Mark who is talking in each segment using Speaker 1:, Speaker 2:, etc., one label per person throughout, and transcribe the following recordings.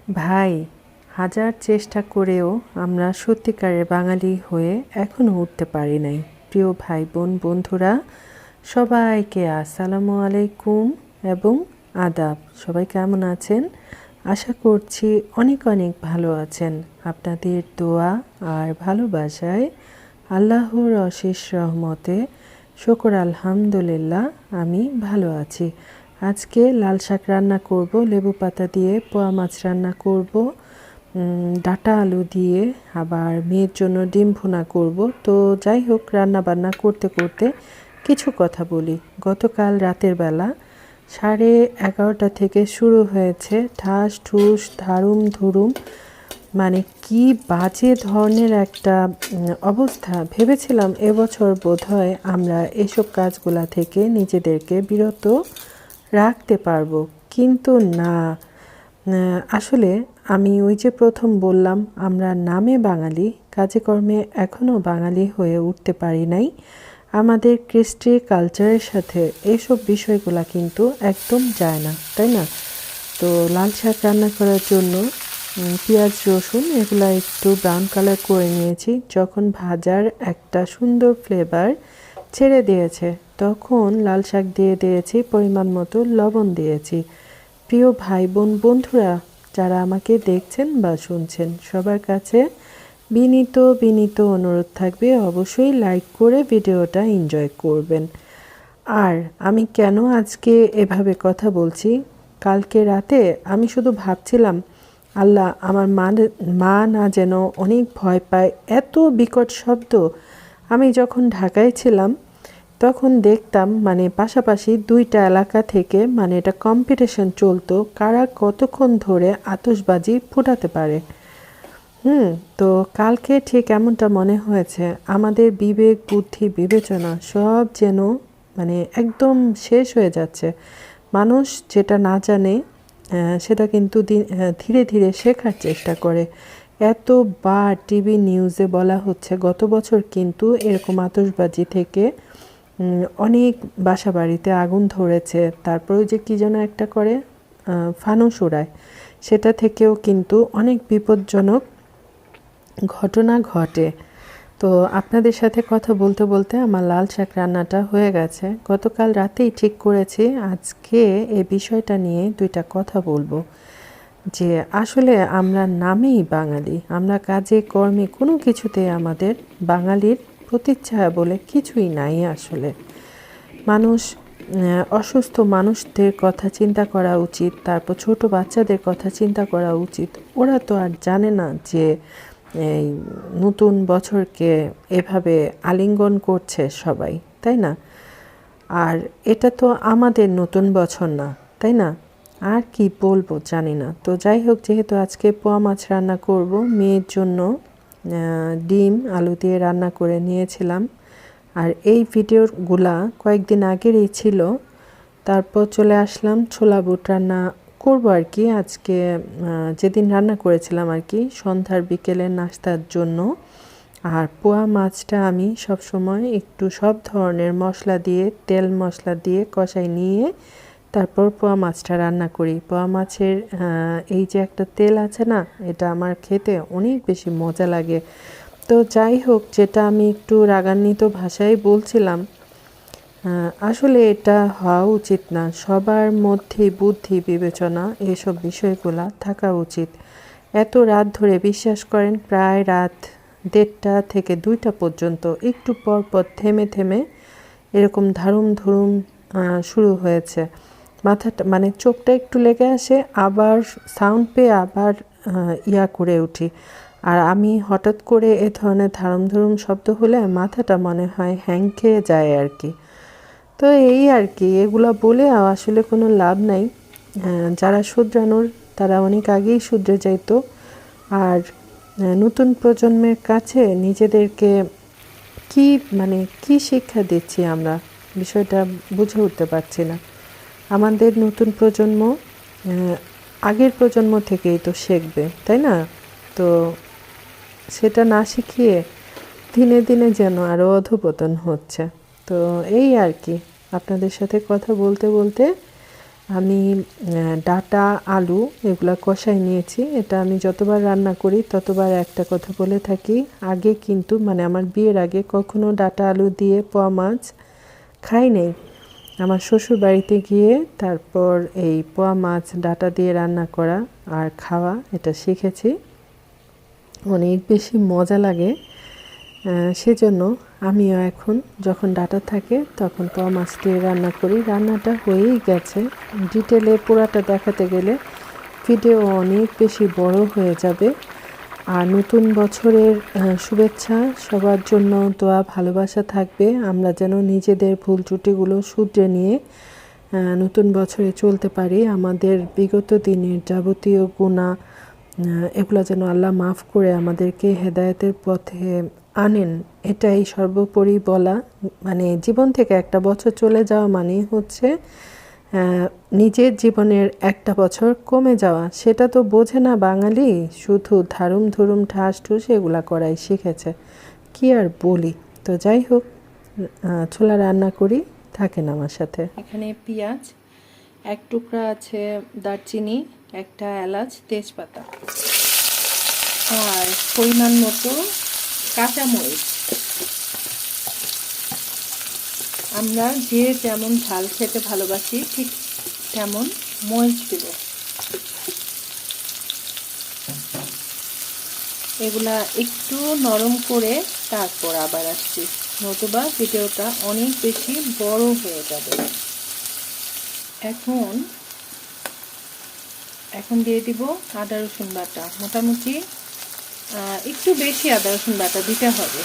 Speaker 1: ভাই, হাজার চেষ্টা করেও আমরা সত্যিকারের বাঙালি হয়ে এখনও উঠতে পারি নাই। প্রিয় ভাই বোন বন্ধুরা, সবাইকে আসসালামু আলাইকুম এবং আদাব। সবাই কেমন আছেন? আশা করছি অনেক অনেক ভালো আছেন। আপনাদের দোয়া আর ভালোবাসায় আল্লাহর অশেষ রহমতে শুকর আলহামদুলিল্লাহ আমি ভালো আছি। আজকে লাল শাক রান্না করব, লেবু পাতা দিয়ে পোয়া মাছ রান্না করব, ডাঁটা আলু দিয়ে আবার মেয়ের জন্য ডিম ভুনা করব। তো যাই হোক, রান্না বান্না করতে করতে কিছু কথা বলি। গতকাল রাতের বেলা 11:30 থেকে শুরু হয়েছে ঠাস ঠুস ধারুম ধুরুম, মানে কি বাজে ধরনের একটা অবস্থা। ভেবেছিলাম এবছর বোধহয় আমরা এসব কাজগুলা থেকে নিজেদেরকে বিরত রাখতে পারবো, কিন্তু না। আসলে আমি ওই যে প্রথম বললাম, আমরা নামে বাঙালি, কাজে কর্মে এখনও বাঙালি হয়ে উঠতে পারি নাই। আমাদের কৃষ্টি কালচারের সাথে এইসব বিষয়গুলা কিন্তু একদম যায় না, তাই না? তো লাল শাক রান্না করার জন্য পেঁয়াজ রসুন এগুলা একটু ব্রাউন কালার করে নিয়েছি। যখন ভাজার একটা সুন্দর ফ্লেভার ছেড়ে দিয়েছে, তখন লাল শাক দিয়ে দিয়েছি, পরিমাণ মতো লবণ দিয়েছি। প্রিয় ভাই বোন বন্ধুরা, যারা আমাকে দেখছেন বা শুনছেন, সবার কাছে বিনীত বিনীত অনুরোধ থাকবে, অবশ্যই লাইক করে ভিডিওটা এনজয় করবেন। আর আমি কেন আজকে এভাবে কথা বলছি, কালকে রাতে আমি শুধু ভাবছিলাম, আল্লাহ আমার মা না যেন অনেক ভয় পায়, এত বিকট শব্দ। আমি যখন ঢাকায় ছিলাম তখন দেখতাম, মানে পাশাপাশি দুইটা এলাকা থেকে মানে এটা কম্পিটিশন চলতো, কারা কতক্ষণ ধরে আতশবাজি ফুটাতে পারে। তো কালকে ঠিক এমনটা মনে হয়েছে, আমাদের বিবেক বুদ্ধি বিবেচনা সব যেন মানে একদম শেষ হয়ে যাচ্ছে। মানুষ যেটা না জানে সেটা কিন্তু ধীরে ধীরে শেখার চেষ্টা করে। এতবার টিভি নিউজে বলা হচ্ছে গত বছর কিন্তু এরকম আতশবাজি থেকে অনেক বাসা বাড়িতে আগুন ধরেছে। তারপরে যে কী যেন একটা করে ফানুস ওড়ায়, সেটা থেকেও কিন্তু অনেক বিপজ্জনক ঘটনা ঘটে। তো আপনাদের সাথে কথা বলতে বলতে আমার লাল শাক রান্নাটা হয়ে গেছে। গতকাল রাতেই ঠিক করেছি আজকে এই বিষয়টা নিয়ে দুইটা কথা বলবো, যে আসলে আমরা নামেই বাঙালি, আমরা কাজে কর্মে কোনো কিছুতে আমাদের বাঙালির প্রতিচ্ছায়া বলে কিছুই নাই। আসলে মানুষ, অসুস্থ মানুষদের কথা চিন্তা করা উচিত, তারপর ছোট বাচ্চাদের কথা চিন্তা করা উচিত। ওরা তো আর জানে না যে এই নতুন বছরকে এভাবে আলিঙ্গন করছে সবাই, তাই না? আর এটা তো আমাদের নতুন বছর না, তাই না? আর কি বলবো জানি না। তো যাই হোক, যেহেতু আজকে পোয়া মাছ রান্না করব, মেয়ের জন্য ডিম আলু দিয়ে রান্না করে নিয়েছিলাম। আর এই ভিডিওগুলা কয়েকদিন আগেরই ছিল। তারপর চলে আসলাম ছোলা বুট রান্না করব আর কি, আজকে যেদিন রান্না করেছিলাম আর কি, সন্ধ্যার বিকেলের নাস্তার জন্য। আর পোয়া মাছটা আমি সব সময় একটু সব ধরনের মশলা দিয়ে, তেল মশলা দিয়ে কষাই নিয়ে তারপর পোয়া মাছটা রান্না করি। পোয়া মাছের এই যে একটা তেল আছে না, এটা আমার খেতে অনেক বেশি মজা লাগে। তো যাই হোক, যেটা আমি একটু রাগান্বিত ভাষায় বলছিলাম, আসলে এটা হওয়া উচিত না। সবার মধ্যে বুদ্ধি বিবেচনা এসব বিষয়গুলা থাকা উচিত। এত রাত ধরে, বিশ্বাস করেন, প্রায় রাত 1:30 থেকে 2টা পর্যন্ত একটু পর পর থেমে থেমে এরকম ধারুম ধুরুম শুরু হয়েছে। মাথাটা মানে চোখটা একটু লেগে আসে, আবার সাউন্ড পেয়ে আবার ইয়া করে উঠি। আর আমি হঠাৎ করে এ ধরনের ধারুম ধুরুম শব্দ হলে মাথাটা মনে হয় হ্যাং খেয়ে যায় আর কি। তো এই আর কি, এগুলো বলে আসলে কোনো লাভ নাই। যারা শুধরানোর তারা অনেক আগেই শুধরে যাইতো। আর নতুন প্রজন্মের কাছে নিজেদেরকে কি মানে কি শিক্ষা দিচ্ছি আমরা, বিষয়টা বুঝে উঠতে পারছি না। আমাদের নতুন প্রজন্ম আগের প্রজন্ম থেকেই তো শিখবে, তাই না? তো সেটা না শিখিয়ে দিনে দিনে যেন আরও অধঃপতন হচ্ছে। তো এই আর কি, আপনাদের সাথে কথা বলতে বলতে আমি ডাটা আলু এগুলা কষাই নিয়েছি। এটা আমি যতবার রান্না করি ততবার একটা কথা বলে থাকি, আগে কিন্তু মানে আমার বিয়ের আগে কখনো ডাটা আলু দিয়ে পোয়া মাছ খাই নাই। আমার শ্বশুর বাড়িতে গিয়ে তারপর এই পোয়া মাছ ডাটা দিয়ে রান্না করা আর খাওয়া এটা শিখেছি। অনেক বেশি মজা লাগে। সেজন্য আমিও এখন যখন ডাটা থাকে তখন পোয়া মাছ দিয়ে রান্না করি। রান্নাটা হয়েই গেছে, ডিটেলে পুরাটা দেখাতে গেলে ভিডিও অনেক বেশি বড় হয়ে যাবে। আর নতুন বছরের শুভেচ্ছা সবার জন্য, দোয়া ভালোবাসা থাকবে আমরা যেন নিজেদের ভুল ত্রুটিগুলো শুধরে নিয়ে নতুন বছরে চলতে পারি। আমাদের বিগত দিনের যাবতীয় গুনাহ এগুলো যেন আল্লাহ মাফ করে আমাদেরকে হেদায়েতের পথে আনেন, এটাই সর্বোপরি বলা। মানে জীবন থেকে একটা বছর চলে যাওয়া মানেই হচ্ছে নিজের জীবনের একটা বছর কমে যাওয়া। সেটা তো বোঝে না বাঙালি, শুধু ধারুম ধুরুম ঠাস ঠুস এগুলা করাই শিখেছে, কি আর বলি। তো যাই হোক, ছোলা রান্না করি, থাকেন আমার সাথে। এখানে পেঁয়াজ, এক টুকরা আছে দারচিনি, একটা এলাচ, তেজপাতা আর পরিমাণ মতো কাঁচামরিচ। আমরা যে যেমন ঝাল খেতে ভালোবাসি ঠিক তেমন মরিচ দেব। এগুলা একটু নরম করে তারপর আবার আসছি, নতুবা ভিডিওটা অনেক বেশি বড় হয়ে যাবে। এখন দিয়ে দিব আদা রসুন বাটা। মোটামুটি একটু বেশি আদা রসুন বাটা দিতে হবে।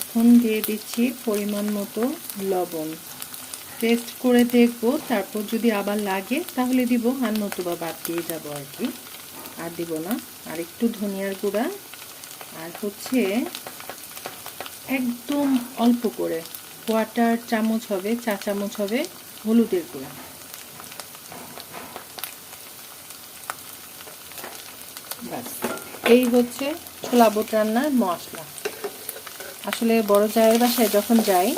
Speaker 1: এখন দিয়ে দিচ্ছি পরিমাণ মতো লবণ। টেস্ট করে দেখব, তারপর যদি আবার লাগে তাহলে দিব, আর নতুবা বাদ দিয়ে যাব আর কি, আর দিব না। আর একটু ধনিয়ার গুঁড়া, আর হচ্ছে একদম অল্প করে কোয়ার্টার চামচ হবে, চা চামচ হবে হলুদের গুঁড়া। ব্যাস, এই হচ্ছে ছোলা বুট রান্নার মশলা। আসলে বড় জায়ের বাসায় যখন যাই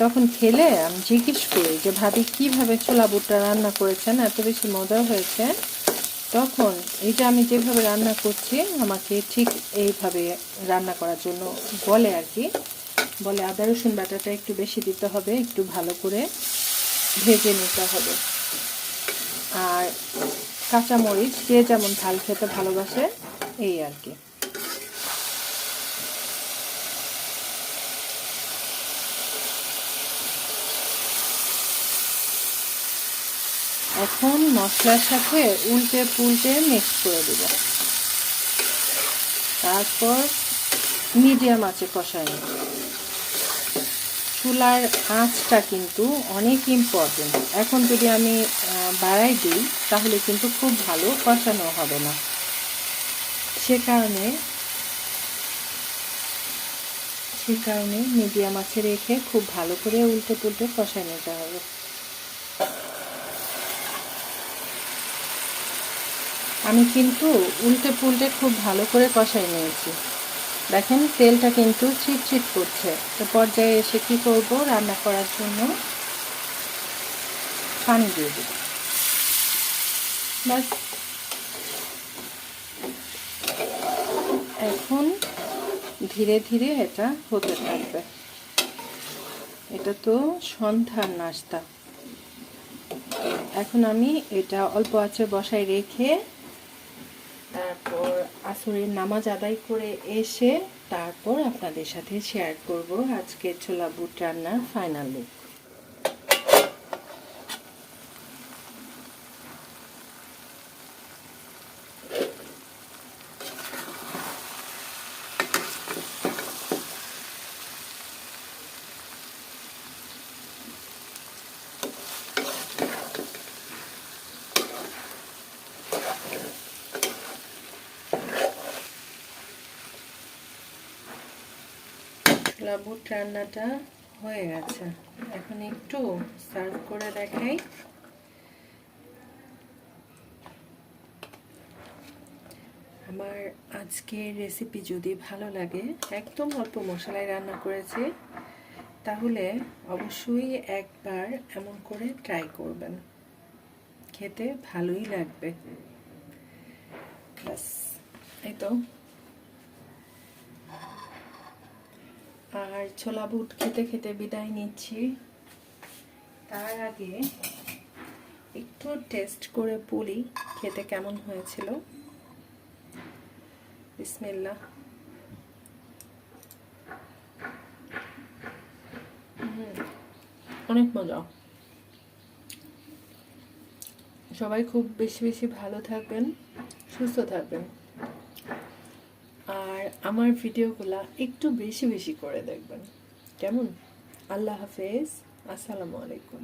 Speaker 1: তখন খেলে আমি জিজ্ঞেস করি যে ভাবি কিভাবে ছোলা বুটটা রান্না করেছেন, এত বেশি মজা হয়েছে। তখন এই যে আমি যেভাবে রান্না করছি আমাকে ঠিক এইভাবে রান্না করার জন্য বলে আর কি। বলে আদা রসুন বাটাটা একটু বেশি দিতে হবে, একটু ভালো করে ভেজে নিতে হবে, আর কাঁচামরিচ যে যেমন ঝাল খেতে ভালোবাসে এই আর কি। এখন মশলার সাথে উল্টে পুল্টে মিক্স করে দেব, তারপর মিডিয়াম আঁচে কষাই নেব। চুলার আঁচটা কিন্তু অনেক ইম্পর্টেন্ট। এখন যদি আমি বাড়াই দিই তাহলে কিন্তু খুব ভালো কষানো হবে না। সে কারণে মিডিয়াম আঁচে রেখে খুব ভালো করে উল্টে পুল্টে কষাই নিতে হবে। আমি কিন্তু উল্টে পুল্টে খুব ভালো করে কষাই নিয়েছি। দেখেন তেলটা কিন্তু চিটচিট করছে। তো পর্যায়ে এসে কি করব, রান্না করার জন্য পানি দিয়ে দেব। বাস, এখন ধীরে ধীরে এটা হতে থাকবে। এটা তো সন্ধ্যার নাস্তা। এখন আমি এটা অল্প আঁচে বসায় রেখে তারপর আসরের নামাজ আদায় করে এসে তারপর আপনাদের সাথে শেয়ার করব আজকে ছোলা বুট রান্নার ফাইনাল লুক। ছোলা বুট রান্নাটা হয়ে গেছে, এখন একটু সার্ভ করে দেখাই। আমার আজকের রেসিপি যদি ভালো লাগে, একদম অল্প মশলায় রান্না করেছি, তাহলে অবশ্যই একবার এমন করে ট্রাই করবেন, খেতে ভালোই লাগবে। ব্যাস, এই তো। আর ছোলা বুট খেতে খেতে বিদায় নিচ্ছি। তার আগে একটু টেস্ট করে বলি খেতে কেমন হয়েছিল। বিসমিল্লাহ। অনেক মজা। সবাই খুব বেশি বেশি ভালো থাকবেন, সুস্থ থাকবেন, আর আমার ভিডিওগুলা একটু বেশি বেশি করে দেখবেন, কেমন? আল্লাহ হাফেজ, আসসালামু আলাইকুম।